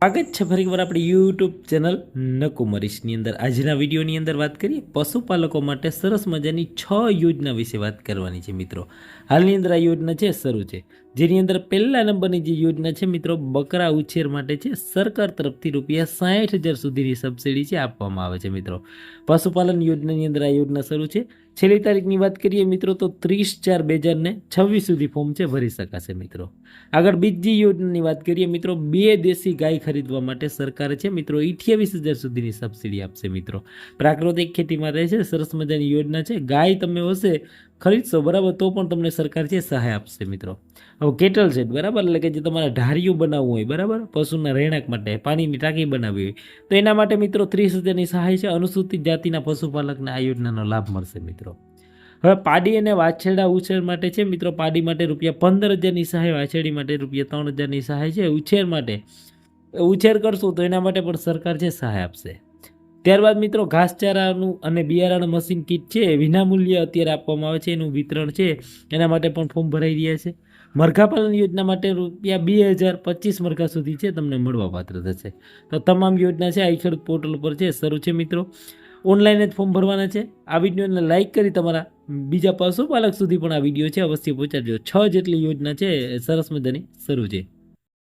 સ્વાગત છે ફરીવાર આપણી યુટ્યુબ ચેનલ નકુમરીશની અંદર। આજના વિડીયોની અંદર વાત કરીએ પશુપાલકો માટે સરસ મજાની 6 યોજના વિશે વાત કરવાની છે મિત્રો। હાલની અંદર આ યોજના છે શરૂ છે, જેની અંદર પહેલા નંબરની જે યોજના છે મિત્રો બકરા ઉછેર માટે છે। સરકાર તરફથી ₹60,000 સુધીની સબસિડી છે આપવામાં આવે છે મિત્રો। પશુપાલન યોજનાની અંદર આ યોજના શરૂ છે। છેલ્લી તારીખની વાત કરીએ મિત્રો તો 30/4/2026 સુધી ફોર્મ છે ભરી શકાશે મિત્રો। આગળ બીજી યોજનાની વાત કરીએ મિત્રો 2 દેશી ગાય ખરીદવા માટે સરકારે છે મિત્રો 28,000 સુધીની સબસિડી આપશે મિત્રો। પ્રાકૃતિક ખેતી માટે છે સરસ મજાની યોજના છે। ગાય તમે હશે ખરીદશો બરાબર તો પણ તમને સરકાર છે સહાય આપશે મિત્રો। હવે કેટલ શેડ બરાબર એટલે કે જે તમારે ઢારિયું બનાવવું હોય બરાબર, પશુના રહેણાંક માટે પાણીની ટાંકી બનાવવી હોય તો એના માટે મિત્રો 30,000ની સહાય છે। અનુસૂચિત જાતિના પશુપાલકને આ યોજનાનો લાભ મળશે મિત્રો। હવે પાડી અને વાછરડા ઉછેર માટે છે મિત્રો પાડી માટે ₹15,000ની સહાય, વાછરડી માટે ₹3,000ની સહાય છે। ઉછેર માટે ઉછેર કરશું તો એના માટે પણ સરકાર છે સહાય આપશે। ત્યારબાદ મિત્રો ઘાસચારાનું અને બિયારણ મશીન કીટ છે વિનામૂલ્ય અત્યારે આપવામાં આવે છે, એનું વિતરણ છે એના માટે પણ ફોર્મ ભરાઈ રહ્યા છે। મરઘાપાલન યોજના માટે ₹2,025 મરઘા સુધી છે તમને મળવા પાત્ર થશે। તો તમામ યોજના છે આ ખેડૂત પોર્ટલ પર છે શરૂ છે મિત્રો। ઓનલાઈન જ ફોર્મ ભરવાના છે। આ વિડીયોને લાઇક કરી તમારા બીજા પશુપાલક સુધી પણ આ વિડીયો છે અવશ્ય પહોંચાડજો। 6 જેટલી યોજના છે સરસ મજાની શરૂ છે।